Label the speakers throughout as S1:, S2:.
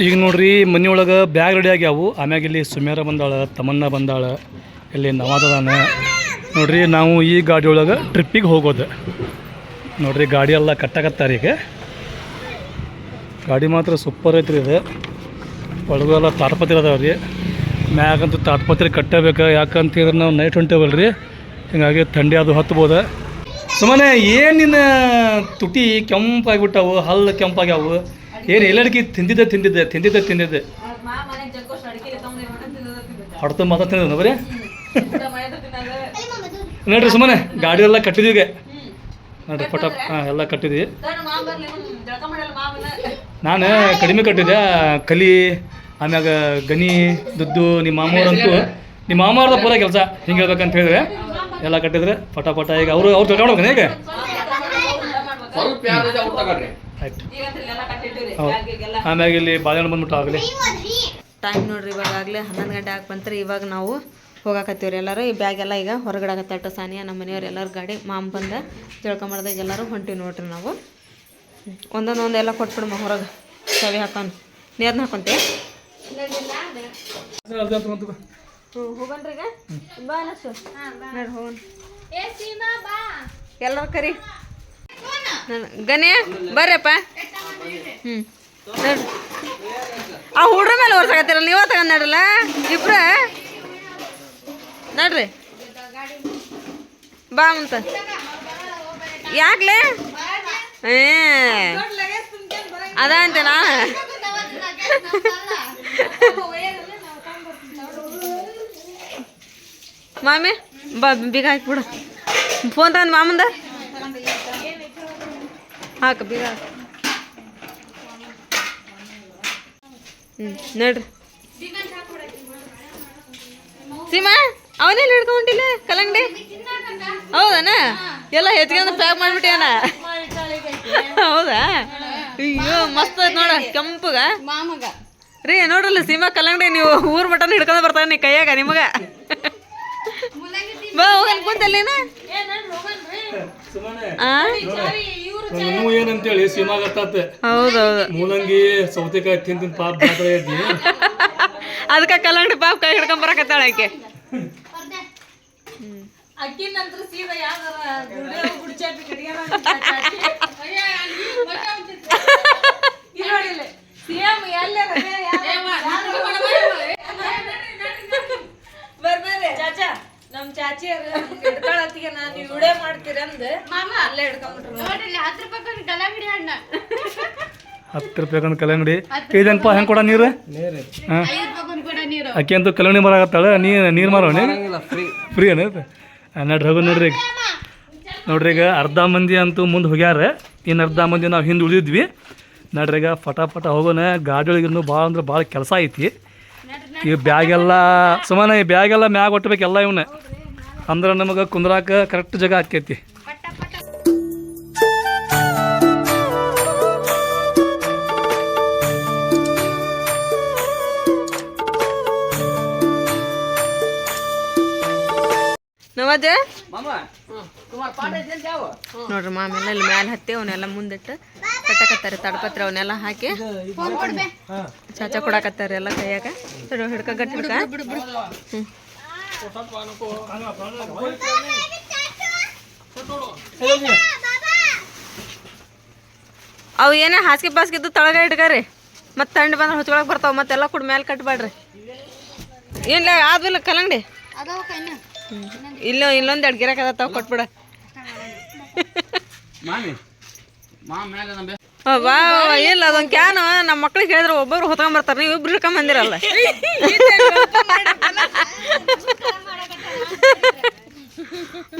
S1: ಈಗ ನೋಡ್ರಿ ಮನೆಯೊಳಗೆ ಬ್ಯಾಗ್ ರೆಡಿ ಆಗ್ಯಾವು. ಆಮ್ಯಾಗ ಇಲ್ಲಿ ಸುಮೇರ ಬಂದಾಳ, ತಮನ್ನ ಬಂದಾಳ, ಇಲ್ಲಿ ನವಾದದಾನ ನೋಡ್ರಿ. ನಾವು ಈ ಗಾಡಿ ಒಳಗೆ ಟ್ರಿಪ್ಪಿಗೆ ಹೋಗೋದು ನೋಡ್ರಿ. ಗಾಡಿ ಎಲ್ಲ ಕಟ್ಟಾಕತ್ತಾರೆ ಈಗ. ಗಾಡಿ ಮಾತ್ರ ಸೂಪರ್ ಐತ್ರಿ ಇದು. ಒಳಗೆಲ್ಲ ತಾಡ್ಪತ್ರಿ ಅದಾವ ರೀ. ಮ್ಯಾಗಂತೂ ತಾಡ್ಪತ್ರಿ ಕಟ್ಟಬೇಕು. ಯಾಕಂತಂದ್ರೆ ನಾವು ನೈಟ್ ಹೊಂಟೇವಲ್ಲ ರೀ, ಹೀಗಾಗಿ ಥಂಡಿ ಅದು ಹತ್ಬೋದು. ಸುಮ್ಮನೆ ಏನು ನಿನ್ನ ತುಟಿ ಕೆಂಪಾಗಿಬಿಟ್ಟವು, ಹಲ್ಲು ಕೆಂಪಾಗ್ಯಾವು. ಏನು ಎಲ್ಲಡಿಕೆ ತಿಂದಿದ್ದೆ ಹೊಡ್ತು ಮಾತ್ರ ತಿಂದ ಬರೀ ನೋಡ್ರಿ. ಸುಮ್ಮನೆ ಗಾಡಿ ಎಲ್ಲ ಕಟ್ಟಿದೀವಿ ನೋಡ್ರಿ. ಪಟ ಎಲ್ಲ ಕಟ್ಟಿದ್ವಿ. ನಾನು ಕಡಿಮೆ ಕಟ್ಟಿದ್ದೆ. ಕಲಿ ಆಮ್ಯಾಗ ಗನಿ ದುಡ್ಡು. ನಿಮ್ಮ ಮಾಮವ್ರದ ಪೂರ ಕೆಲಸ ಹಿಂಗೆ ಹೇಳ್ಬೇಕಂತ ಹೇಳಿದ್ರೆ ಎಲ್ಲ ಕಟ್ಟಿದ್ರೆ ಪಟ ಈಗ ಅವ್ರು ತಿಳ್ಕೊಂಡ್ಬೇಕು ಹೇಗೆ. ಆಯ್ತು. ಆಮ್ಯಾಗ ಇಲ್ಲಿ ಬಾಳೆಹಣ್ಣು ಬಂದ್ಬಿಟ್ಟು ಆಗಲಿ
S2: ಟೈಮ್ ನೋಡ್ರಿ. ಇವಾಗ ಆಗಲೇ 11 ಗಂಟೆ ಬಂತ್ರಿ. ಇವಾಗ ನಾವು ಹೋಗಾಕತ್ತೀವ್ರಿ ಎಲ್ಲರೂ. ಈ ಬ್ಯಾಗ್ ಎಲ್ಲ ಈಗ ಹೊರಗಡೆ ಆಗತ್ತಟ್ಟ ಸಾನಿಯಾ ನಮ್ಮ ಮನೆಯವ್ರು ಎಲ್ಲರೂ ಗಾಡಿ ಮಾಮ್ ಬಂದ ತಿಳ್ಕೊಂಬರ್ದಾಗ ಎಲ್ಲರೂ ಹೊಂಟಿವಿ ನೋಡ್ರಿ. ನಾವು ಒಂದೊಂದು ಎಲ್ಲ ಕೊಟ್ಬಿಡಮ್ಮ ಹೊರಗೆ. ಚಾವಿ ಹಾಕೊಂಡು ನೀರನ್ನ ಹಾಕೊಂತೆ ಹೋಗನ್ರಿ ಈಗ. ಬಾ ಅನಸು ನೋಡ್ರಿ ಹೋಗೋಣ. ಎಲ್ಲರೂ ಕರಿ ಗಣೆ ಬರ್ರಪ್ಪ. ನೋಡ್ರಿ ಆ ಹುಡ್ರ ಮೇಲೆ ಓರ್ಸಾಕತ್ತೀರಲ್ಲ ನೀವ ತಗೊಂಡ್ ನಡ್ರಲ್ಲ ಇಬ್ರ ನೋಡ್ರಿ. ಬಾ ಅಂತ ಯಾಕ್ಲೆ ಅದ ಅಂತೇನಾ. ಮಾಮಿ ಬಾ ಬೀಗ ಹಾಕ್ಬಿಡು. ಫೋನ್ ತಗೊಂಡು ಮಾಮಂದ ಹಾಕ ಬೀಗ. ನೋಡ್ರಿ ಸೀಮಾ ಅವನೇಲಿ ಹಿಡ್ಕೊಂಟಿಲ್ಲ ಕಲ್ಲಂಗಡಿ. ಹೌದನ ಎಲ್ಲ ಹೆಚ್ಚಿಗೆ ಪ್ಯಾಕ್ ಮಾಡ್ಬಿಟ್ಟೇನ. ಹೌದಾ ಅಯ್ಯೋ ಮಸ್ತ್ ಐತ್ ನೋಡ ಕೆಂಪಗ ರೀ. ನೋಡ್ರಲ್ಲ ಸೀಮಾ ಕಲ್ಲಂಗಡಿ ನೀವು ಊರ್ ಮಟನ್ ಹಿಡ್ಕೊಂಡ್ ಬರ್ತಾನೆ ನೀ ಕೈಯಾಗ ನಿಮಗ. ಬಾ ಹೋಗನ್ ಕುಂತಲ್ಲೇನ.
S1: ಏನಂತೇಳಿ ಸೀಮಾಗ
S2: ಹೌದೌದು
S1: ಮೂಲಂಗಿ ಸೌತೆಕಾಯಿ ತಿಂತಿನ ಪಾಪ
S2: ಅದಕ್ಕೆ ಕಲ್ಲಂಗಡಿ ಪಾಪ ಕೈ ಹಿಡ್ಕೊಂಡ್ ಬರಕತ್ತಾಳ ಆಕೆ.
S3: ನಮ್ ಚಾಚಿ ಹಿಡ್ಕೊಳತ್ತಿಗೆ ನಾನು ವಿಡಿಯೋ ಮಾಡ್ತೀರ ಅಂದ್ ಅಲ್ಲೇ ಹಿಡ್ಕೊಂಡ್ಬಿಟ್ರು.
S1: 10 ರೂಪಾಯಿ ಕಲ್ಲಂಗಡಿ. ಇದನ್ಪ ಹೆಂಗೆ ಕೊಡ ನೀರು? ಅಕ್ಕಿ ಅಂತೂ ಕಲ್ಲಂಗಡಿ ಮಾರಾಗತ್ತಾಳ. ನೀರು ಮಾರೋ ಫ್ರೀ ಅನ್ನೋದು. ನೋಡ್ರಿ ಹೋಗೋದು ನೋಡ್ರಿ. ನೋಡ್ರಿ ಈಗ ಅರ್ಧ ಮಂದಿ ಅಂತೂ ಮುಂದೆ ಹೋಗ್ಯಾರ. ಇನ್ನು ಅರ್ಧ ಮಂದಿ ನಾವು ಹಿಂದೆ ಉಳಿದಿದ್ವಿ. ನೋಡ್ರಿ ಈಗ ಫಟಾಫಟ ಹೋಗೋಣ. ಗಾಡಿ ಒಳಗೆ ಇನ್ನೂ ಭಾಳ ಅಂದ್ರೆ ಭಾಳ ಕೆಲಸ ಐತಿ. ಈ ಬ್ಯಾಗೆಲ್ಲ ಸುಮ್ಮನೆ ಈ ಬ್ಯಾಗೆಲ್ಲ ಮ್ಯಾಗ ಒಟ್ಟಬೇಕೆಲ್ಲ ಇವನ್ನ. ಅಂದ್ರೆ ನಮಗೆ ಕುಂದ್ರಾಕ ಕರೆಕ್ಟ್ ಜಾಗ ಆಕೈತಿ.
S2: ನವಾಜ ನೋಡ್ರಿ ಮಾಮೆಲ್ಲ ಇಲ್ಲಿ ಮ್ಯಾಲೆ ಹತ್ತಿ ಅವನ್ನೆಲ್ಲ ಮುಂದಿಟ್ಟು ಕಟ್ಟಕತ್ತಾರೆ ತಡಪತ್ರ ಅವನ್ನೆಲ್ಲ ಹಾಕಿ ಚಾಚಾ ಕೊಡಕತ್ತಾರೆ ಎಲ್ಲ ಕೈಯಾಗ. ಹಿಡ್ಕ ಗಟ್ಟಿ ಹಿಡ್ಕ. ಅವು ಏನೇ ಹಾಸಿಗೆ ಪಾಸ್ಗಿದ್ದು ತಳಗ ಇಟ್ಕರಿ. ಮತ್ತೆ ಥಂಡಿ ಬಂದ್ರೆ ಹೊಚ್ಕೊಳಕ್ ಬರ್ತಾವ. ಮತ್ತೆಲ್ಲ ಕೂಡ ಮೇಲೆ ಕಟ್ಬೇಡ್ರಿ. ಏನಿಲ್ಲ ಆದ್ವಿಲ್ಲ ಕಲ್ಲಂಗಡಿ ಇಲ್ಲೊಂದು 2 ಗಿರಾಕ ಅದಾವ ಕೊಟ್ಬಿಡ. ಇಲ್ಲ ಅದೊಂದು ಕ್ಯಾನು ನಮ್ಮ ಮಕ್ಳಿಗೆ ಹೇಳಿದ್ರೆ ಒಬ್ಬೊಬ್ರು ಹೊತ್ಕೊಂಡ್ಬರ್ತಾರೆ. ನೀವು ಇಬ್ರು ಹಿಡ್ಕೊಂಬಂದಿರಲ್ಲ.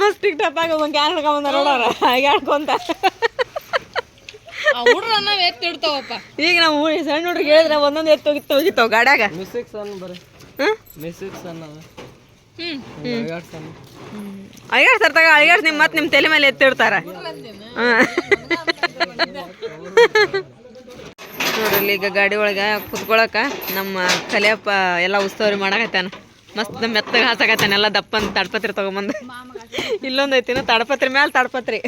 S2: ಮಸ್ತ್ ಟಿಕ್ ಟಾಪ್ ಆಗ ಒಂದು ಕ್ಯಾನ್ ಹಿಡ್ಕೊಂಬಂದಾರ ನೋಡೋರ ಹಾಗೆ ಆಡ್ಕೊಂತ. ಎತ್ತಿಡ್ತಾವಪ್ಪ. ಈಗ ನಾವು ಸಣ್ಣ ಹುಡ್ರಿಗೆ ಹೇಳಿದ್ರೆ ಒಂದೊಂದು ಎತ್ತು ಹೋಗಿತ್ತಾವ ಗಾಡ್ಯಾಗ. ಅಳಿಗಾಡ್ತಾರ ಅಳಿಗಾಡ್ಸ್ ನಿಮ್ಮ ಮತ್ತೆ ನಿಮ್ಮ ತಲೆ ಮೇಲೆ ಎತ್ತಿಡ್ತಾರ. ನೋಡ್ರಿ ಈಗ ಗಾಡಿ ಒಳಗೆ ಕುತ್ಕೊಳಕ ನಮ್ಮ ಕಲಿಯಪ್ಪ ಎಲ್ಲ ಉಸ್ತುವಾರಿ ಮಾಡಕತ್ತಾನ. ಮಸ್ತ್ ಮೆತ್ತಗೆ ಹಾಸಕತ್ತಾನ. ಎಲ್ಲ ದಪ್ಪಂದು ತಾಡ್ಪತ್ರಿ ತೊಗೊಂಬಂದು ಇಲ್ಲೊಂದು ಐತಿನ ತಾಡ್ಪತ್ರಿ ಮ್ಯಾಲೆ ತಾಡ್ಪತ್ರಿ.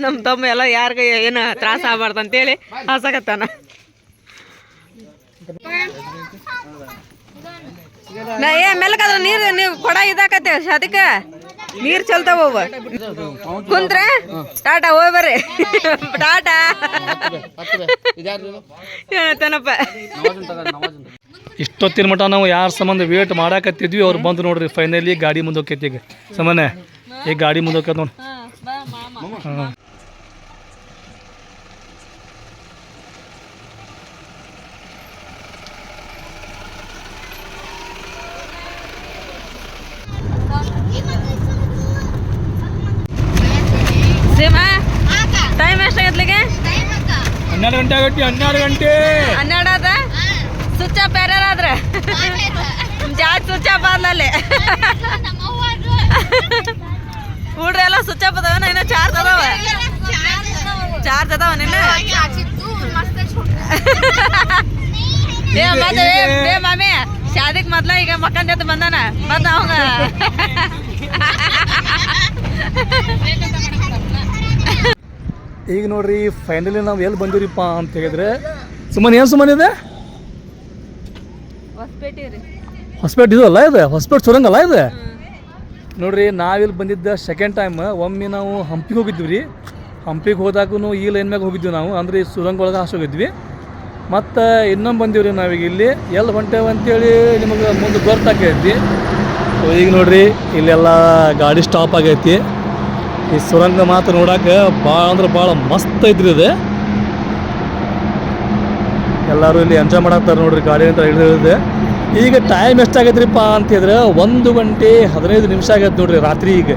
S2: ನಮ್ಮ ತಮ್ಮ ಎಲ್ಲ ಯಾರಿಗೆ ಏನು ತ್ರಾಸ ಆಗ್ಬಾರ್ದು ಅಂತೇಳಿ ಹಾಸಕತ್ತಾನ. ಮೆಲ್ಕದ್ರ ನೀರು ನೀವು ಕೊಡ ಇದಾಕತ್ತೆ ಅದಕ್ಕೆ ನೀರು ಚಲ್ತಾವ ಕುಂತ್ರೆ ಟಾಟಾ ಹೋಗಿ ಬರ್ರಿ ಟಾಟಾ ಹೇಳ್ತಾನಪ್ಪ.
S1: ಇಷ್ಟೊತ್ತಿನ ಮಟ್ಟ ನಾವು ಯಾರ ಸಂಬಂಧ ವೇಟ್ ಮಾಡಾಕತ್ತಿದ್ವಿ ಅವ್ರು ಬಂದು ನೋಡ್ರಿ ಫೈನಲಿ ಗಾಡಿ ಮುಂದೆ ಹೋಗ್ತೈತಿ ಈಗ ಸಾಮಾನ್ಯ ಈಗ ಗಾಡಿ ಮುಂದೆ ಹೋಗ್ತೈತೆ ನೋಡಿ. ಹಾಂ
S2: ಸೀಮಾ ಟೈಮ್ ಎಷ್ಟಾಗತ್ಲಿಗೆ?
S1: 12 ಗಂಟೆ ಆಗೈತಿ. 12 ಗಂಟೆ
S2: 12 ಆದ. ಸ್ವಿಚ್ ಆಫ್ ಯಾರ್ಯಾರಾದ್ರೆ ಜಾಸ್ತಿ ಸ್ವಿಚ್ ಆಫ್ ಆದ್ಲಲ್ಲಿ ಹುಡ್ರಿ ಎಲ್ಲ ಸ್ವಿಚ್ ಆಫ್ ಅದಾವ. ಇನ್ನ ಚಾರ್ಜ್ ಅದಾವ ನಿನ್ನ ಮಾಮಿ ಶಾದಿಕ್ ಮೊದ್ಲ ಈಗ ಮಕ್ಕನ್ ಜೊತೆ ಬಂದಾನ ಮತ್ತ ಅವಾಗ
S1: ಈಗ ನೋಡ್ರಿ ಫೈನಲಿ ನಾವು ಎಲ್ಲಿ ಬಂದಿರಿಪ್ಪ ಅಂತ ಹೇಳಿದ್ರೆ ಸುಮ್ಮನೆ ಏನು ಸುಮ್ಮನೆ ಇದೆ ಹೊಸಪೇಟೆ ಇದು ಅಲ್ಲ ಇದೆ ಹೊಸಪೇಟೆ ಸುರಂಗಲ್ಲ ಇದೆ ನೋಡ್ರಿ. ನಾವಿಲ್ಲಿ ಬಂದಿದ್ದ ಸೆಕೆಂಡ್ ಟೈಮ್. ಒಮ್ಮೆ ನಾವು ಹಂಪಿಗೆ ಹೋಗಿದ್ವಿ ರೀ. ಹಂಪಿಗೆ ಹೋದಾಗೂ ಈ ಲೈನ್ ಮ್ಯಾಗ ಹೋಗಿದ್ವಿ ನಾವು, ಅಂದರೆ ಈ ಸುರಂಗ ಒಳಗೆ ಹೋಗಿದ್ವಿ. ಮತ್ತು ಇನ್ನೊಮ್ಮೆ ಬಂದೀವಿ ನಾವೀಗ ಇಲ್ಲಿ ಎಲ್ಲಿ ಹೊಂಟೇವೆ ಅಂತೇಳಿ ನಿಮಗೆ ಮುಂದೆ ಗೊತ್ತಾಗೈತಿ. ಈಗ ನೋಡ್ರಿ ಇಲ್ಲೆಲ್ಲ ಗಾಡಿ ಸ್ಟಾಪ್ ಆಗೈತಿ. ಈ ಸುರಂಗ ಮಾತ್ರ ನೋಡೋಕೆ ಭಾಳ ಅಂದ್ರೆ ಭಾಳ ಮಸ್ತ್ ಐತ್ರಿ ಇದು. ಎಲ್ಲರೂ ಇಲ್ಲಿ ಎಂಜಾಯ್ ಮಾಡಾಕ್ತಾರೆ ನೋಡ್ರಿ ಗಾಡಿ ಅಂತ ಹಿಡಿದಿದೆ. ಈಗ ಟೈಮ್ ಎಷ್ಟಾಗೈತ್ರಿಪ್ಪ ಅಂತಿದ್ರೆ 1 ಗಂಟೆ 15 ನಿಮಿಷ ಆಗೈತೆ ನೋಡ್ರಿ ರಾತ್ರಿ. ಈಗ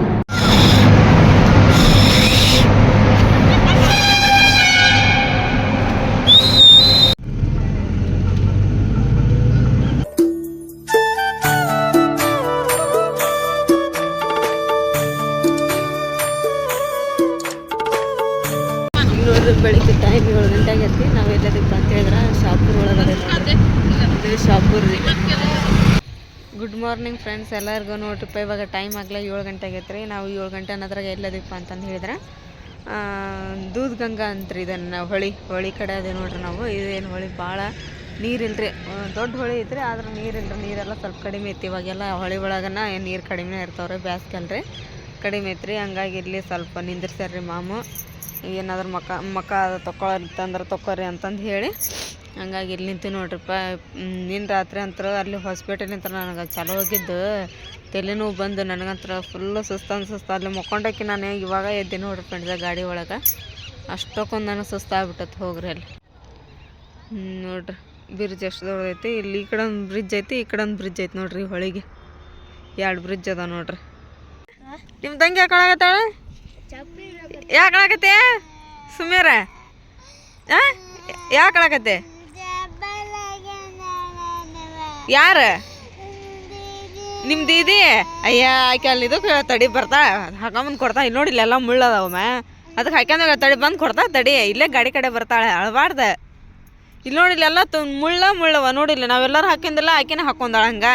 S2: ಬೆಳಿಗ್ಗೆ ಟೈಮ್ 7 ಗಂಟೆ ಆಗೈತಿ. ನಾವು ಎಲ್ಲದಕ್ಕೆ ಅಂತ ಹೇಳಿದ್ರೆ ಶಾಪುರ್ ಒಳಗಡೆ ಶಾಪುರ್ ರೀ. ಗುಡ್ ಮಾರ್ನಿಂಗ್ ಫ್ರೆಂಡ್ಸ್ ಎಲ್ಲರಿಗೂ ನೋಡ್ರಿಪ್ಪ. ಇವಾಗ ಟೈಮ್ ಆಗಲ್ಲ 7 ಗಂಟೆ ಆಗೈತೆ ರೀ. ನಾವು 7 ಗಂಟೆ ಅನ್ನೋದ್ರಾಗ ಎಲ್ಲದಪ್ಪ ಅಂತಂದು ಹೇಳಿದ್ರೆ ದೂದ್ ಗಂಗಾ ಅಂತ್ರಿ. ಇದನ್ನು ಹೊಳಿ ಕಡೆ ಅದೇ ನೋಡ್ರಿ ನಾವು. ಇದೇನು ಹೊಳಿ ಭಾಳ ನೀರಿಲ್ರಿ, ದೊಡ್ಡ ಹೊಳಿ ಐತ್ರಿ ಆದ್ರೆ ನೀರಿಲ್ರಿ. ನೀರೆಲ್ಲ ಸ್ವಲ್ಪ ಕಡಿಮೆ ಐತಿ. ಇವಾಗೆಲ್ಲ ಹೊಳಿ ಒಳಗನ ನೀರು ಕಡಿಮೆ ಇರ್ತಾವ್ರಿ, ಬ್ಯಾಸ್ಗಲ್ರಿ ಕಡಿಮೆ ಐತ್ರಿ. ಹಂಗಾಗಿ ಇಲ್ಲಿ ಸ್ವಲ್ಪ ನಿಂದಿರ್ಸ್ಯಾರ್ರಿ ಮಾಮು. ಏನಾದ್ರು ಮಕ್ಕ ತೊಗೊಳತ್ತಂದ್ರೆ ತೊಗೊರಿ ಅಂತಂದು ಹೇಳಿ ಹಂಗಾಗಿ ಇಲ್ಲಿ ನಿಂತು ನೋಡ್ರಿಪ್ಪ. ನಿನ್ನ ರಾತ್ರಿ ಅಂತರ ಅಲ್ಲಿ ಹಾಸ್ಪಿಟಲಿಂತ ನನಗೆ ಚಲೋ ಹೋಗಿದ್ದು ತಲೆನೋವು ಬಂದು ನನಗಂತರ ಫುಲ್ಲು ಸುಸ್ತು ಅಲ್ಲಿ ಮಕ್ಕೊಂಡಾಕಿ ನಾನು ಇವಾಗ ಎದ್ದೆ ನೋಡ್ರಿ ಫ್ರೆಂಡ್ಸ ಗಾಡಿ ಒಳಗೆ. ಅಷ್ಟಕ್ಕೊಂದು ನನಗೆ ಸುಸ್ತಾಗ್ಬಿಟ್ಟೈತೆ ಹೋಗ್ರಿ ಅಲ್ಲಿ. ನೋಡ್ರಿ ಬ್ರಿಡ್ಜ್ ಎಷ್ಟು ದೊಡ್ಡದೈತಿ. ಇಲ್ಲಿ ಈ ಕಡೆ ಒಂದು ಬ್ರಿಡ್ಜ್ ಐತಿ, ಈ ಕಡೆ ಒಂದು ಬ್ರಿಡ್ಜ್ ಐತಿ ನೋಡ್ರಿ. ಹೊಳಿಗೆ 2 ಬ್ರಿಡ್ಜ್ ಅದ ನೋಡ್ರಿ. ನಿಮ್ಮ ತಂಗಿ ಯಾಕಳಾಗತ್ತಾಳ? ಯಾಕಳಾಕತ್ತೆ ಸುಮ್ಯಾರ? ಯಾಕಳಾಕತ್ತೆ? ಯಾರ ನಿಮ್ಮ ದೀದಿ? ಅಯ್ಯ ಆಕೆ ಅಲ್ಲಿ ಇದಕ್ಕೆ ತಡಿ ಬರ್ತಾ ಹಾಕೊಂಬಂದು ಕೊಡ್ತಾ. ಇಲ್ಲಿ ನೋಡಿಲ್ಲ ಎಲ್ಲ ಮುಳ್ಳದವಮ್ಮ, ಅದಕ್ಕೆ ಹಾಕ್ಯಂದಾಗ ತಡಿ ಬಂದು ಕೊಡ್ತಾ. ತಡಿ ಇಲ್ಲೇ ಗಾಡಿ ಕಡೆ ಬರ್ತಾಳೆ, ಅಳಬಾರ್ದ. ಇಲ್ಲಿ ನೋಡಿಲ್ಲ ಎಲ್ಲ ಮುಳ್ಳವ ನೋಡಿಲ್ಲ. ನಾವೆಲ್ಲರೂ ಹಾಕಿಂದಿಲ್ಲ, ಆಕಿನ ಹಾಕೊಂಡಾಳ ಹಂಗೆ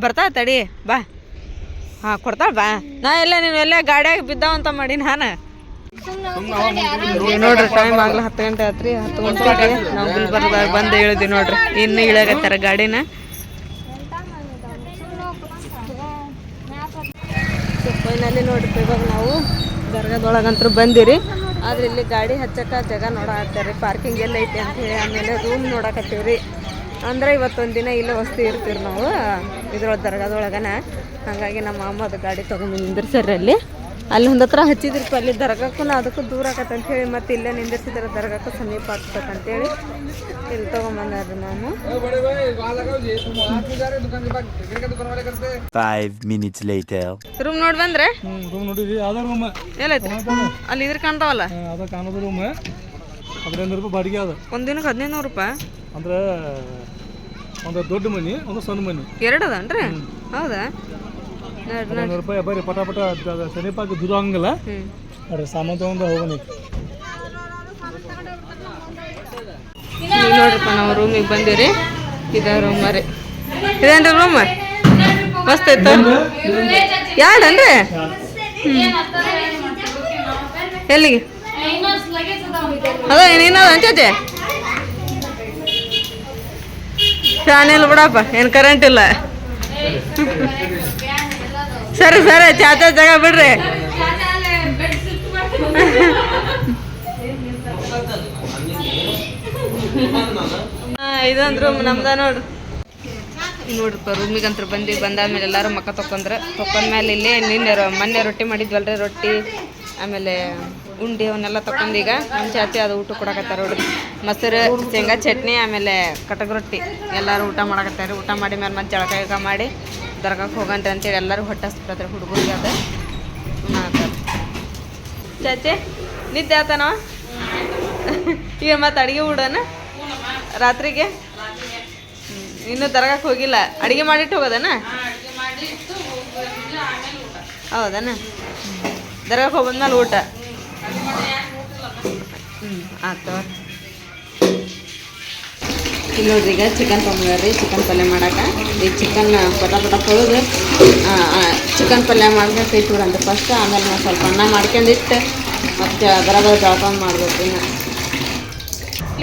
S2: ಬರ್ತಾ. ತಡಿ ಬಾ, ಹಾಂ ಕೊಡ್ತಾಳೆ ಬಾ. ನಾ ಎಲ್ಲ ನೀನು ಎಲ್ಲ ಗಾಡಿಯಾಗ ಬಿದ್ದಾವಂತ ಮಾಡಿ ನಾನು ನೋಡ್ರಿ. ಟೈಮ್ ಆಗಲ್ಲ 10 ಗಂಟೆ ಆತ್ರಿ. 10 ಗಂಟೆಗೆ ನಾವು ಗುಲ್ಬರ್ಗದಾಗ ಬಂದು ಇಳಿದ್ವಿ ನೋಡ್ರಿ. ಇನ್ನೂ ಇಳಿಯಾಗತ್ತಾರ ಗಾಡಿನ. ಫೈನಲ್ಲಿ ನೋಡ್ರಿ ಇವಾಗ ನಾವು ದರ್ಗಾದೊಳಗಂತೂ ಬಂದಿರಿ. ಆದ್ರೆ ಇಲ್ಲಿ ಗಾಡಿ ಹಚ್ಚಕ್ಕೆ ಜಾಗ ನೋಡಾಕ್ತಾರೆ, ಪಾರ್ಕಿಂಗ್ ಎಲ್ಲ ಐತಿ ಅಂತ ಹೇಳಿ. ಆಮೇಲೆ ರೂಮ್ ನೋಡಕತ್ತೀವಿ. ಅಂದ್ರೆ ಇವತ್ತೊಂದು ದಿನ ಇಲ್ಲೇ ವಸ್ತಿ ಇರ್ತೀವಿ ನಾವು ಇದ್ರೊಳಗೆ ದರ್ಗಾದೊಳಗನ. ಹಾಗಾಗಿ ನಮ್ಮ ಮಾಮ ಅದು ಗಾಡಿ ತೊಗೊಂಡು ನಿಂದಿರ್ಸ್ಯಾರ ಅಲ್ಲಿ. ಅಲ್ಲಿ ಒಂದು ಹತ್ರ ಹಚ್ಚಿದ್ರಪ್ಪ. ಅಲ್ಲಿ ದರ್ಗಾಕ್ಕೂ ಅದಕ್ಕೂ ದೂರ ಆಕತ್ತೆ ಅಂತೇಳಿ ಮತ್ತೆ ಇಲ್ಲೇ ನಿಂದಿರ್ಸಿದ್ರೆ ದರ್ಗಾಕ್ಕೂ ಸಮೀಪ ಆಗ್ತಕ್ಕಂತೇಳಿ ಇಲ್ಲಿ ತೊಗೊಂಬಂದಾರ್ರಿ ಮಾಮು.
S4: 5 minutes later.
S2: ರೂಮ್ ನೋಡಿ ಬಂದ್ರೆ?
S1: ರೂಮ್ ನೋಡಿದ್ವಿ. ಯಾವ್ದು ರೂಮ್
S2: ಎಲ್ಲೈತೆ ಅಲ್ಲಿ ಇದ್ರ ಕಾಣ್ತಾವಲ್ಲ?
S1: ಅದ ಕಾಣೋದು ರೂಮ್. 1500 ರೂಪಾಯಿ ಬಾಡಿಗೆ ಅದ.
S2: ಒಂದು ದಿನಕ್ಕೆ 1500 ರೂಪಾಯಿ
S1: ಅಂದ್ರೆ ಒಂದು ದೊಡ್ಡ ಮನಿ, ಒಂದು ಸಣ್ಣ ಮನಿ
S2: 2 ಅದನ್ರಿ? ಹೌದಾ?
S1: 1500 ರೂಪಾಯಿ ಬರ್ರಿ ಪಟ ಸಮೀಪಕ್ಕೆ ದೂರ ಹಂಗಲ್ಲ. ನೋಡ್ರಿ ಸಾಮಾನು ತಗೊಂಡು ಹೋಗೋಣ.
S2: ನೋಡ್ರಿಪ್ಪ ನಾವು ರೂಮಿಗೆ ಬಂದಿರಿ. ಇದ ರೂಮ್ ರೀ. ಇದೇನ್ರಿ ರೂಮ್? ಮಸ್ತ್ ಐತ. ಯಾಡನ್ರಿ? ಎಲ್ಲಿಗೆ ಅದ ಏನೇನದ ಅಂಚೆ ಫ್ಯಾನ್ ಇಲ್ಲ ಬಿಡಪ್ಪ, ಏನು ಕರೆಂಟ್ ಇಲ್ಲ. ಸರಿ ಸರಿ, ಚಾಚಾ ಜಾಗ ಬಿಡ್ರಿ. ಇದೊಂದು ರೂಮ್ ನಮ್ದ ನೋಡ್ರಿ. ನೋಡ್ರಿಪ್ಪ, ರೂಮಿಗಂತ್ರ ಬಂದಾದ್ಮೇಲೆ ಎಲ್ಲರೂ ಮಕ್ಕ ತೊಕೊಂಡ್ಮೇಲೆ ಇಲ್ಲಿ ಮೊನ್ನೆ ರೊಟ್ಟಿ ಮಾಡಿದ್ವಲ್ರಿ, ರೊಟ್ಟಿ ಆಮೇಲೆ ಉಂಡೆ ಅವನ್ನೆಲ್ಲ ತಗೊಂಡು ಈಗ ನಮ್ಮ ಚಾಚಿ ಅದು ಊಟ ಕೊಡಕತ್ತಾರ ನೋಡ್ರಿ. ಮೊಸರು, ಶೇಂಗಾ ಚಟ್ನಿ, ಆಮೇಲೆ ಕಟಕ್ ರೊಟ್ಟಿ ಎಲ್ಲರೂ ಊಟ ಮಾಡಕತ್ತಾರೆ. ಊಟ ಮಾಡಿ ಮೇಲೆ ಮತ್ತೆ ಜಳಕ ಗಿಳಕ ಮಾಡಿ ದರ್ಗಾಕ್ಕೆ ಹೋಗನ್ರಿ ಅಂತೇಳಿ ಎಲ್ಲರೂ ಹೊಟ್ಟೆ ಹಸ್ಬಿಟ್ಟತ್ರಿ ಹುಡುಗರಿಗೆ. ಅದು ಮಾಡ್ತಾರೆ. ಚಾಚಿ ನಿದ್ದೆ ಆತನೋ ಈಗ ಮತ್ತೆ ಅಡುಗೆ ಬಿಡೋಣ ರಾತ್ರಿಗೆ. ಇನ್ನೂ ದರ್ಗಾಕ್ಕೆ ಹೋಗಿಲ್ಲ, ಅಡುಗೆ ಮಾಡಿಟ್ಟು ಹೋಗೋದನ? ಹೌದನ? ದರ್ಗಾಕ್ಕೆ ಹೋಗೋದ್ಮೇಲೆ ಊಟ. ಆಯ್ತು. ಇಲ್ಲಿ ನೋಡ್ರಿ, ಈಗ ಚಿಕನ್ ತೊಗೊಂಡ್ರಿ, ಚಿಕನ್ ಪಲ್ಯ ಮಾಡಕ್ಕೆ. ಈ ಚಿಕನ್ ಪಟ ತೊಳೆದು ಚಿಕನ್ ಪಲ್ಯ ಮಾಡ್ಕೊಂಡು ಇಟ್ಬಿಡಂತ ಫಸ್ಟ್. ಆಮೇಲೆ ನಾವು ಸ್ವಲ್ಪ ಅನ್ನ ಮಾಡ್ಕೊಂಡಿಟ್ಟು ಮತ್ತೆ ಅದರಾಗ ಜಳಕ ಮಾಡ್ಬೇಕು.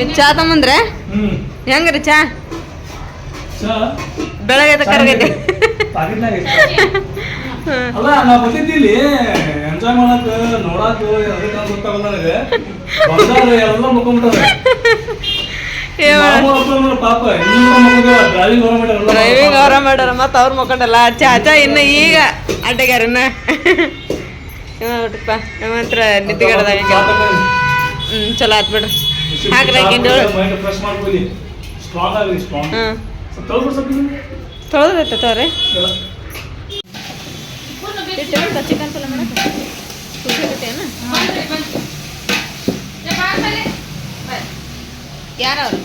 S2: ಇನ್ನು ಚಾ ತಗೊಂಬಂದ್ರೆ ಹೆಂಗ್ರಿ ಚಾ? ಬೆಳಗ್ಗೆ ಕರಗೈತೆ.
S1: ಅಲ್ಲ ನಾ ಬಂದಿದ್ದಿಲ್ಲಿ ಎಂಜಾಯ್ ಮಾಡಕ್ ನೋಡಾಕ ಗೊತ್ತಾಗಲ್ಲ ನನಗೆ. ಎಲ್ಲ ಮುಕ್ಕೊಂಡ್ಬಿಟ್ಟಾರೆ ಪಾಪ.
S2: ಡ್ರೈವಿಂಗ್ ಅವರ ಮಾಡ್ಯಾರ, ಮತ್ತೆ ಅವ್ರು ಮುಕ್ಕೊಂಡಲ್ಲ. ಚಾಚಾ ಇನ್ನು ಈಗ ಅಡ್ಡಗಾರನ ನೋಡ್ರಿಪ್ಪ. ನಮ್ಮಂತ್ರ ನಿದ್ದಿಗಡದಾಗ ಚಲೋ ಆತ್ ಬಿಡ್ರಿ. ಹಾಕ್ರಿ ತೊಳೆದೈತೆ ತೋರಿ. ಚಿಕನ್ ಪಲ್ಯ ಮಾಡಕ್ಕೆ ಯಾರವ್ರು?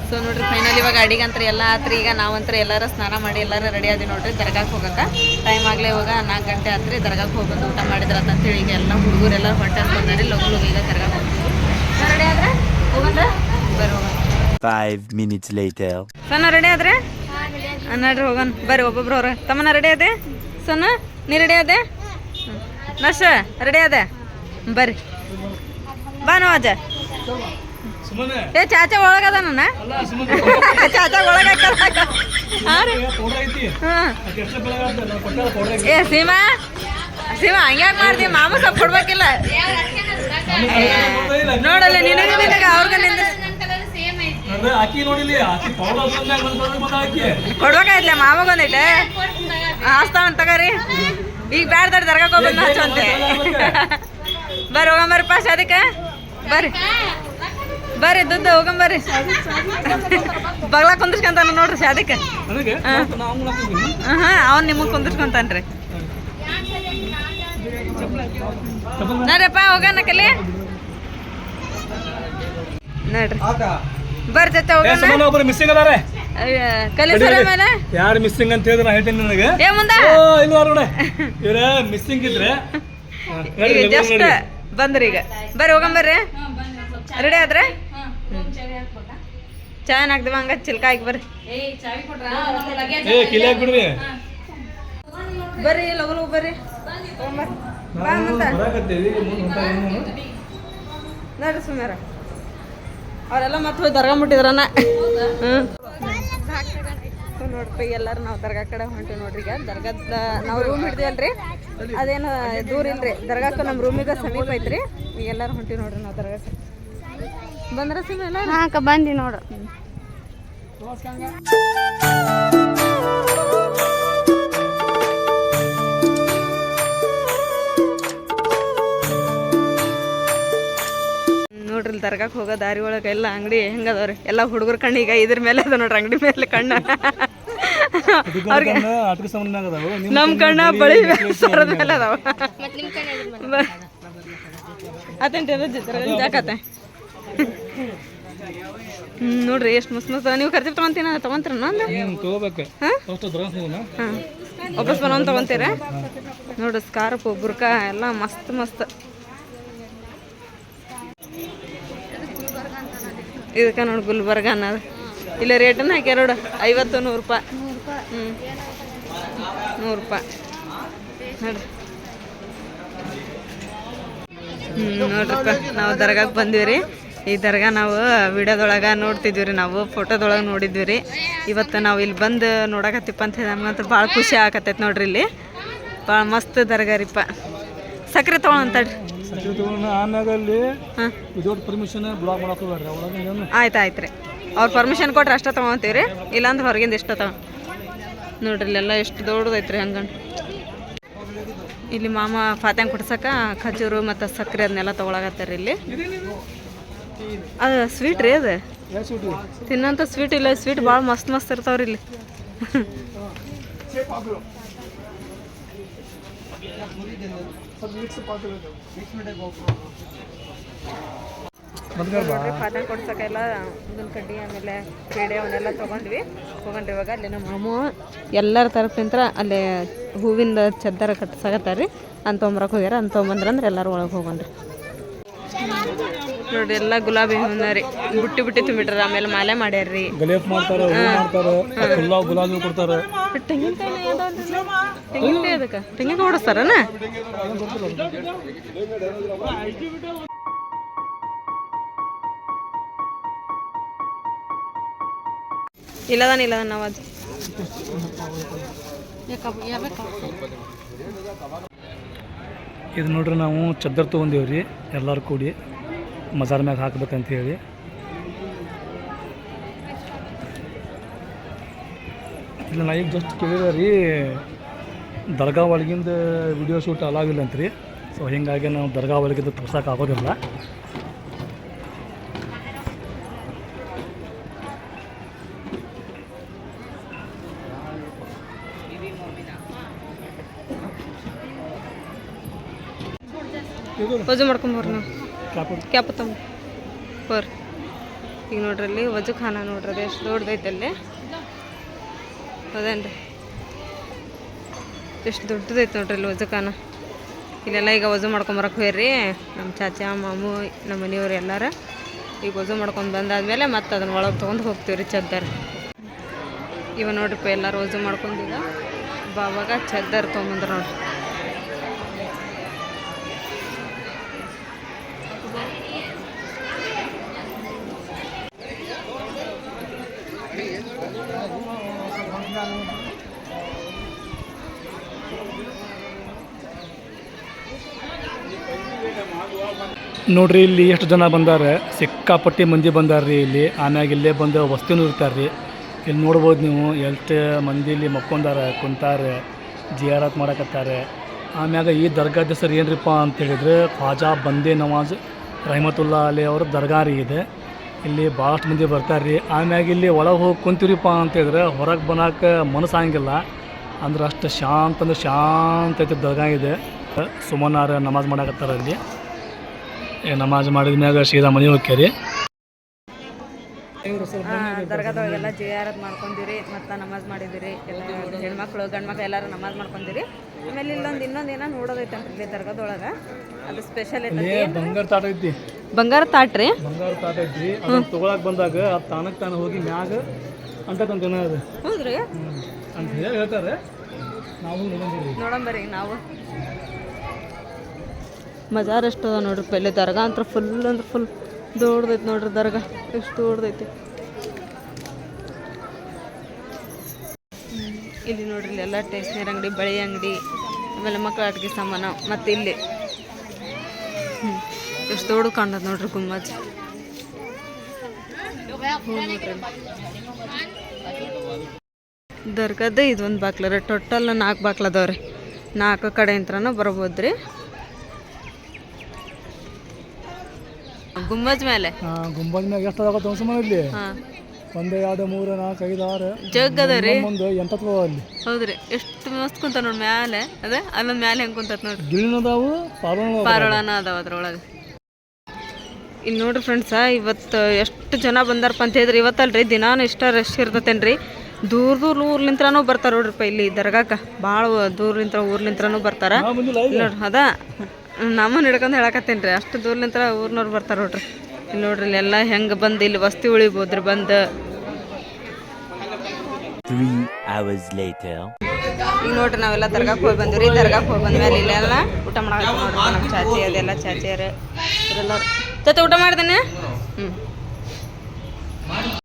S2: ಸೊ ನೋಡ್ರಿ, ಫೈನಲ್ ಇವಾಗ ಅಡಿಗಂತ್ರ ಎಲ್ಲ ಆತ್ರಿ. ಈಗ ನಾವಂತ್ರ ಎಲ್ಲರೂ ಸ್ನಾನ ಮಾಡಿ ಎಲ್ಲರೂ ರೆಡಿ ಆದಿ ನೋಡ್ರಿ ದರ್ಗಾಕ್ಕೆ ಹೋಗಕ್ಕೆ. ಟೈಮ್ ಆಗಲೇ ಇವಾಗ 4 ಗಂಟೆ ಆತ್ರಿ. ದರ್ಗಾಕ್ಕೆ ಹೋಗ್ಬಂದು ಊಟ ಮಾಡಿದ್ರತ್ತ ಅಂತೇಳಿ ಈಗ ಎಲ್ಲ ಹುಡುಗರೆಲ್ಲ ಹೊಟ್ಟೆ ಬಂದಾರಿ. ಲಗು ಈಗ ದರ್ಗಾಕ್ಕೆ ಹೋಗ್ತೀವಿ. ರೆಡಿ ಆದ್ರೆ ಹೋಗಂದ್ರೆ ಬರ್ರಿ ಹೋಗೋಣ.
S4: 5 minutes later.
S2: ಸಣ್ಣ ರೆಡಿ ಆದ್ರೆ ನೋಡ್ರಿ ಹೋಗೋಣ ಬರ್ರಿ. ಒಬ್ಬೊಬ್ರು ಅವ್ರ ತಮ್ಮನ ರೆಡಿ ಅದೇ? ಸಣ್ಣ ನೀ ರೆಡಿ ಅದೇ? ನಶ ರೆಡಿ ಅದ? ಬರ್ರಿ ಬಾ ನವಾಜ. ಏ ಚಾಚಾ ಒಳಗದಾನ? ಚಾಚಾ ಒಳಗ. ಏ ಸೀಮಾ ಹಂಗ್ಯಾಕ ಮಾಡ್ದಿ? ಮಾಮ ಸ್ವಲ್ಪ ಕೊಡ್ಬೇಕಿಲ್ಲ ನೋಡಲ್ಲ. ನಿನಗ ಅವ್ರಿಗೆ ಕೊಡ್ಬೇಕಾಯ್ತಲ್ಲ ಮಾಮಗೊಂದೈತೆ ಹಾಸ್ತಾವ ತಗೋರಿ. ಈಗ ಬ್ಯಾಡ ದರ್ಗಾಕ್ ಹೋಗ್ಬಂದು ಹಚ್ಚಂತೆ. ಬರ್ರಿ ಹೋಗಂಬರ್ರಿಪ್ಪ ಶಾದಿಕ್ಕೆ. ಬರ್ರಿ ಬರ್ರಿ ದುಡ್ಡು ಹೋಗಂಬರ್ರಿ. ಬಗ್ಲ ಕುಂದಿರ್ಸ್ಕೊಂತಾನ ನೋಡ್ರಿ ಶಾದಿಕ್ಕೆ. ಅವ್ನು ನಿಮಗೆ ಕುಂದಿರ್ಸ್ಕೊಂತಾನ್ರಿ. ನೋಡ್ರಪ್ಪ ಹೋಗೋಣ ಕಲಿ ನೋಡ್ರಿ. ಬರ್ರಿ ಜೊತೆ ಹೋಗೋಣ.
S1: ಮಿಸ್ಸಿಂಗ್ ಅದಾರೆ
S2: ಕಲಿಸರ ಮೇಲೆ
S1: ಯಾರು ಮಿಸ್ಸಿಂಗ್ ಅಂತ ಹೇಳಿದ್ರೆ ನಾ ಹೇಳ್ತೀನಿ ನನಗೆ.
S2: ಏ ಮುಂದ
S1: ಇವ್ರ ಮಿಸ್ಸಿಂಗ್ ಇದ್ರೆ
S2: ಜಸ್ಟ್ ಬಂದ್ರಿ. ಈಗ ಬರ್ರಿ ಹೋಗಂಬರ್ರಿ. ರೆಡಿ ಆದ್ರೆ ಚಾ ಹಾಕ್ದಿವ ಹಂಗ ಚಿಲ್ಕ ಹಾಕಿ ಬರ್ರಿ.
S1: ಕಿಲಿ ಹಾಕ್ಬಿಡ್ರಿ.
S2: ಬರ್ರಿ ಲಗು ಬರ್ರಿ. ಬಾ ಮುಂದ ನೋಡ್ರಿ ಸುಮ್ಯಾರ ಅವರೆಲ್ಲ ಮತ್ತೆ ಹೋಗಿ ದರ್ಗಾ ಮುಟ್ಟಿದ್ರನ. ನೋಡ್ರಿ ಎಲ್ಲರೂ ನಾವು ದರ್ಗಾ ಕಡೆ ಹೊಂಟಿವಿ ನೋಡ್ರಿ. ಈಗ ದರ್ಗಾದ ನಾವು ರೂಮ್ ಹಿಡ್ದಿವಲ್ರಿ, ಅದೇನು ದೂರ ಇಲ್ರಿ. ದರ್ಗಾಕ್ಕೆ ನಮ್ಮ ರೂಮಿಗೆ ಸಮೀಪ ಐತ್ರಿ. ಈಗ ಎಲ್ಲರೂ ಹೊಂಟಿವಿ ನೋಡ್ರಿ ನಾವು ದರ್ಗಾಕ್ಕೆ. ಬಂದ್ರ ಸಿಮ್ ಎಲ್ಲ
S3: ಹಾಕ ಬಂದಿ ನೋಡು.
S2: ನೋಡ್ರಿ ಇಲ್ಲಿ ದರ್ಗಾಕ್ಕೆ ಹೋಗೋ ದಾರಿ ಒಳಗೆ ಎಲ್ಲ ಅಂಗಡಿ ಹೆಂಗದವ್ರಿ. ಎಲ್ಲ ಹುಡುಗರ ಕಣ್ಣು ಈಗ ಇದ್ರ ಮೇಲೆ ಅದ ನೋಡ್ರಿ, ಅಂಗಡಿ ಮೇಲೆ ಕಣ್ಣ. ಅವ್ರಿಗೆ ನಮ್ಮ ಕಣ್ಣ ಬಳಿ ಸರದ ಮೇಲೆ ಅದಾವ. ಅತಂಟೆ ಜಾಕತ್ತೆ. ನೋಡ್ರಿ ಎಷ್ಟು ಮಸ್ತ್ ಮಸ್ತ್. ನೀವು ಖರ್ಚು ತಗೊಂತೀನ ತಗೊಂತೀರ ವಾಪಸ್ ಬರೋನ್ ತಗೊಂತೀರ ನೋಡ್ರಿ. ಸ್ಕಾರ್ಫ್ ಬುರ್ಕಾ ಎಲ್ಲ ಮಸ್ತ್ ಮಸ್ತ್. ಇದಕ್ಕೆ ನೋಡಿ ಗುಲ್ಬರ್ಗ ಅನ್ನೋದು. ಇಲ್ಲ ರೇಟನ್ನು ಹಾಕ್ಯಾರ ನೋಡು, 50-100 ರೂಪಾಯಿ. 100 ರೂಪಾಯಿ ನೋಡ್ರಿ. ನೋಡ್ರಪ್ಪ ನಾವು ದರ್ಗಾಕ್ಕೆ ಬಂದೀವಿ ರೀ. ಈ ದರ್ಗಾ ನಾವು ವಿಡಿಯೋದೊಳಗೆ ನೋಡ್ತಿದ್ವಿ ರೀ, ನಾವು ಫೋಟೋದೊಳಗೆ ನೋಡಿದ್ವಿ ರೀ. ಇವತ್ತು ನಾವು ಇಲ್ಲಿ ಬಂದು ನೋಡಕತ್ತಿಪ್ಪ ಅಂತ ಹೇಳಿ ನಮ್ಗಂತೂ ಭಾಳ ಖುಷಿ ಆಗತ್ತೈತೆ ನೋಡ್ರಿ. ಇಲ್ಲಿ ಭಾಳ ಮಸ್ತ್ ದರ್ಗಾ ರೀಪ್ಪ. ಸಕ್ಕರೆ ತೊಗೊಳಂತಡ್ರಿ.
S1: ಆಮ್ಯಾಗ ಅಲ್ಲಿ ವಿದೌಟ್ ಪರ್ಮಿಷನ್ ಬ್ಲಾಕ್ ಮಾಡಕ್ಕೆ ಹೋಗ್ಯಾರ ಒಳಗೆ.
S2: ಆಯ್ತು ರೀ, ಅವ್ರು ಪರ್ಮಿಷನ್ ಕೊಟ್ರೆ ಅಷ್ಟೇ ತೊಗೊತೀವಿ ರೀ, ಇಲ್ಲಾಂದ್ರೆ ಹೊರಗಿಂದ ಎಷ್ಟು ನೋಡ್ರಿ. ಇಲ್ಲೆಲ್ಲ ಎಷ್ಟು ದೊಡ್ಡದೈತೆ ರೀ ಹಂಗಂಡು. ಇಲ್ಲಿ ಮಾಮ ಫಾತ್ಯಾಂಗ್ ಕುಡ್ಸಕ್ಕೆ ಖಜೂರು ಮತ್ತು ಸಕ್ಕರೆ ಅದನ್ನೆಲ್ಲ ತೊಗೊಳಕತ್ತಾರ ಇಲ್ಲಿ. ಅದು ಸ್ವೀಟ್ ರೀ, ಅದು ತಿನ್ನಂಥ ಸ್ವೀಟ್. ಇಲ್ಲ ಸ್ವೀಟ್ ಭಾಳ ಮಸ್ತ್ ಮಸ್ತ್ ಇರ್ತಾವ್ರಿ ಇಲ್ಲಿ. ಫಾತ್ಯಾಂಗ್ ಕೊಡ್ಸಕ್ಕೆಲ್ಲ ಉದ್ದಿನ ಕಡ್ಡಿ ಆಮೇಲೆ ಪೇಡೆ ಅವನ್ನೆಲ್ಲ ತೊಗೊಂಡ್ವಿ. ಇವಾಗ ಅಲ್ಲಿ ನಮ್ಮ ಮಾಮು ಎಲ್ಲರ ತರಫಿಂತ್ರ ಅಲ್ಲಿ ಹೂವಿಂದ ಚದ್ದರ ಕಟ್ಸಕತ್ತಾರ ರೀ. ಅಂತೊಂಬರಕ್ಕೆ ಹೋಗ್ಯಾರ. ಅಂತೊಂಬಂದ್ರಂದ್ರೆ ಎಲ್ಲರೂ ಒಳಗೆ ಹೋಗೋಣ್ರಿ. ನೋಡಿ ಎಲ್ಲ ಗುಲಾಬಿ ಹೂವಿನ ರೀ ಬುಟ್ಟಿ ಬುಟ್ಟಿ ತುಂಬಿಟ್ರ. ಆಮೇಲೆ ಮಾಲೆ ಮಾಡ್ಯಾರ್ರಿ. ತೆಂಗಿನಕಾಯಿ ಅದಕ್ಕೆ ತೆಂಗಿನಕಾಯಿ ಓಡಿಸ್ತಾರನ. ಇಲ್ಲದಾನ ನಾವು ಅದು
S1: ಇದು ನೋಡ್ರಿ, ನಾವು ಚದ್ದರ್ ತೊಗೊಂಡೇವ್ರಿ ಎಲ್ಲರೂ ಕೂಡಿ ಮಜಾರ್ ಮ್ಯಾಗ ಹಾಕ್ಬೇಕಂತ ಹೇಳಿ. ಇಲ್ಲ ನಾ ಈಗ ಜಸ್ಟ್ ಕೇಳಿದೆ ರೀ, ದರ್ಗಾ ಒಳಗಿಂದ ವಿಡಿಯೋ ಶೂಟ್ ಅಲಾಗಿಲ್ಲ ಅಂತ್ರಿ. ಸೊ ಹೀಗಾಗಿ ನಾವು ದರ್ಗಾ ಒಳಗಿಂದ ತೋರ್ಸೋಕೆ ಆಗೋದಿಲ್ಲ.
S2: ವಜು ಮಾಡ್ಕೊಂಬರ್ರಿ ನಾವು ಕ್ಯಾಪ್ ತಮ್ಮ ಬರ್ರಿ. ಈಗ ನೋಡ್ರಿ ಅಲ್ಲಿ ವಜು ಖಾನ ನೋಡ್ರಿ, ಅದು ಎಷ್ಟು ದೊಡ್ಡದೈತೆ ಅಲ್ಲಿ. ಅದೇನ್ರಿ ಎಷ್ಟು ದೊಡ್ಡದೈತೆ ನೋಡ್ರಿ ಇಲ್ಲಿ ವಜು ಖಾನ. ಇಲ್ಲೆಲ್ಲ ಈಗ ವಜು ಮಾಡ್ಕೊಂಬರಕ್ಕೆ ಹೋಯ್ರಿ ನಮ್ಮ ಚಾಚಾ ಮಾಮು ನಮ್ಮ ಮನೆಯವ್ರು ಎಲ್ಲಾರ. ಈಗ ವಜು ಮಾಡ್ಕೊಂಡು ಬಂದಾದ್ಮೇಲೆ ಮತ್ತೆ ಅದನ್ನ ಒಳಗೆ ತೊಗೊಂಡು ಹೋಗ್ತೀವಿ ರೀ ಚದ್ದರ್. ಇವ ನೋಡ್ರಿಪ್ಪ ಎಲ್ಲರೂ ವಜು ಮಾಡ್ಕೊಂಡೀಗ ಬಾವಾಗ ಚದ್ದರ್ ತೊಗೊಂಬಂದ್ರೆ ನೋಡ್ರಿ.
S1: ನೋಡ್ರಿ ಇಲ್ಲಿ ಎಷ್ಟು ಜನ ಬಂದಾರೆ, ಸಿಕ್ಕಾಪಟ್ಟಿ ಮಂದಿ ಬಂದಾರ್ರಿ ಇಲ್ಲಿ. ಆಮ್ಯಾಗ ಇಲ್ಲೇ ಬಂದು ವಸ್ತಿನೂ ಇರ್ತಾರೆ ರೀ. ಇಲ್ಲಿ ನೋಡ್ಬೋದು ನೀವು ಎಷ್ಟು ಮಂದಿ ಇಲ್ಲಿ ಮಕ್ಕೊಂದಾರೆ, ಕುಂತಾರೆ, ಜಿಯಾರತ್ ಮಾಡಕತ್ತಾರೆ. ಆಮ್ಯಾಗ ಈ ದರ್ಗಾದ ಹೆಸರು ಏನ್ರಿಪ್ಪ ಅಂತೇಳಿದ್ರೆ ಖ್ವಾಜಾ ಬಂದೇ ನವಾಜ್ ರಹಮತುಲ್ಲಾ ಅಲಿ ಅವ್ರ ದರ್ಗಾ ರೀ ಇದೆ. ಇಲ್ಲಿ ಭಾಳಷ್ಟು ಮಂದಿ ಬರ್ತಾರೆ ರೀ. ಆಮ್ಯಾಗ ಇಲ್ಲಿ ಒಳಗೆ ಹೋಗಿ ಕುಂತೀರಿಪ್ಪ ಅಂತೇಳಿದ್ರೆ ಹೊರಗೆ ಬರೋಕೆ ಮನಸ್ಸಾಗಿಲ್ಲ. ಅಂದ್ರೆ ಅಷ್ಟು ಶಾಂತ ಅಂದ್ರೆ ಶಾಂತ ಐತೆ ದರ್ಗಾ ಇದೆ. ಸುಮನಾರ ನಮಾಜ್ ಮಾಡಕತ್ತಾರ ಅಲ್ಲಿ. ನಮಾಜ್ ಮಾಡಿದ ಮ್ಯಾಗ ಸೀದಾ ಮನೆ ಹೋಗ್ಯಾರಿ.
S2: ದರ್ಗಾದೊಳಗೆಲ್ಲ ಜಿಯಾರತ್ ಮಾಡ್ಕೊಂಡಿರಿ ಮತ್ತು ನಮಾಜ್ ಮಾಡಿದಿರಿ. ಎಲ್ಲ ಹೆಣ್ಮಕ್ಳು ಗಂಡ್ಮಕ್ಳು ಎಲ್ಲರೂ ನಮಾಜ್ ಮಾಡ್ಕೊಂಡಿರಿ. ಆಮೇಲೆ ಇನ್ನೊಂದು ಏನೋ ನೋಡೋದೈತೆ ಅಂತ ಇಲ್ಲಿ ದರ್ಗಾದೊಳಗೆ. ಅದು ಸ್ಪೆಷಲ್ ಐತೆ.
S1: ಬಂಗಾರ ತಾಟ ಐತಿ.
S2: ಬಂಗಾರ ತಾಟ್ ರೀ.
S1: ಬಂಗಾರ ತಾಟ ಐತಿ. ಅದನ್ನ ತೊಗೊಳಕ್ ಬಂದಾಗ ಅದು ತಾನಕ್ಕೆ ತಾನು ಹೋಗಿ ಮ್ಯಾಗ ಅಂತಕ್ಕಂತ ಅದು.
S2: ಹೌದ್ರಿ
S1: ಅಂತ ಹೇಳಿ ಹೇಳ್ತಾರೆ. ನಾವು
S2: ನೋಡಂಬರಿ ನಾವು. ಮಜಾರ್ ಎಷ್ಟು ಅದ ನೋಡ್ರಿ. ಪೆಲ್ಲಿ ದರ್ಗಾ ಅಂತ ಫುಲ್ ಅಂದ್ರೆ ಫುಲ್ ದೊಡ್ಡದೈತೆ ನೋಡ್ರಿ. ದರ್ಗಾ ಎಷ್ಟು ದೊಡ್ಡದೈತಿ. ಇಲ್ಲಿ ನೋಡ್ರಿ ಇಲ್ಲೆಲ್ಲ ಟೇಸ್ನರಿ ಅಂಗಡಿ, ಬಳೆ ಅಂಗಡಿ, ಆಮೇಲೆ ಮಕ್ಕಳ ಆಟಿಕೆ ಸಾಮಾನು. ಮತ್ತು ಇಲ್ಲಿ ಎಷ್ಟು ದೊಡ್ಡ ಕಾಣದ್ ನೋಡ್ರಿ ಗುಮ್ಮಜ್. ದರ್ಗಾದ ಇದೊಂದು ಬಾಕ್ಲ ರೀ. ಟೋಟಲ್ 4 ಬಾಕ್ಲ ಅದಾವ್ರಿ. 4 ಕಡೆ ಇಂತ್ರನೂ ಬರ್ಬೋದು ರೀ. ಗುಂಬಜ್ ಮೇಲೆ
S1: ಗುಂಬಜ್ ಮ್ಯಾಗ ಎಷ್ಟು ಅದಾಗತ್ತೆ ಅನ್ಸಮ ಇಲ್ಲಿ. 1 2 3 4 5 6
S2: ಜಗ್ ಅದ ರೀ.
S1: ಒಂದು 8 ಅಲ್ಲಿ.
S2: ಹೌದ್ರಿ ಎಷ್ಟು ಮಸ್ತ್ ಕುಂತ ನೋಡಿ ಮ್ಯಾಲೆ. ಅದೇ ಅಲ್ಲೊಂದು ಮ್ಯಾಲೆ ಹೆಂಗೆ ಕುಂತತ್ ನೋಡ್ರಿ.
S1: ಗಿಳಿನೂ ಅದಾವು,
S2: ಪಾರೋಳನ ಅದಾವ ಅದ್ರೊಳಗೆ. ಇಲ್ಲಿ ನೋಡ್ರಿ ಫ್ರೆಂಡ್ಸ, ಇವತ್ತು ಎಷ್ಟು ಜನ ಬಂದಾರಪ್ಪ ಅಂತ ಹೇಳಿದ್ರಿ. ಇವತ್ತಲ್ರಿ ದಿನಾನು ಇಷ್ಟ ರಶ್ ಇರ್ತತೇನ್ರಿ. ದೂರ ಊರ್ಲಿಂತ್ರನೂ ಬರ್ತಾರೆ ನೋಡ್ರಿಪ್ಪ ಇಲ್ಲಿ ದರ್ಗಾಕ. ಭಾಳ ದೂರ್ಲಿಂತ್ರ ಊರ್ಲಿಂತ್ರನೂ ಬರ್ತಾರ ನೋಡ್ರಿ. ಅದ ನಮ್ಮನ್ನು ಹಿಡ್ಕೊಂಡು ಹೇಳಕತ್ತೇನೆ ರೀ. ಅಷ್ಟು ದೂರ್ಲಿಂತ್ರ ಊರ್ನವ್ರು ಬರ್ತಾರೆ ನೋಡ್ರಿ. ಇಲ್ಲಿ ನೋಡ್ರಿ ಇಲ್ಲೆಲ್ಲ ಹೆಂಗೆ ಬಂದು ಇಲ್ಲಿ ವಸ್ತಿ ಉಳಿಬೋದ್ರಿ ಬಂದು.
S4: 3 hours later.
S2: ಈಗ ನೋಡ್ರಿ ನಾವೆಲ್ಲ ದರ್ಗಾಕ್ಕೆ ಹೋಗಿ ಬಂದ್ವಿ ರೀ. ದರ್ಗಾಕ್ಕೆ ಹೋಗಿ ಬಂದ್ಮೇಲೆ ಇಲ್ಲೆಲ್ಲ ಊಟ ಮಾಡಕ್ಕೆ ನೋಡ್ರಿ ನಮ್ಮ ಚಾಚಿ ಅದೆಲ್ಲ ಚಾಚಿಯರು ಇವರೆಲ್ಲ. ಊಟ ಮಾಡ್ದೇನೆ ಹ್ಞೂ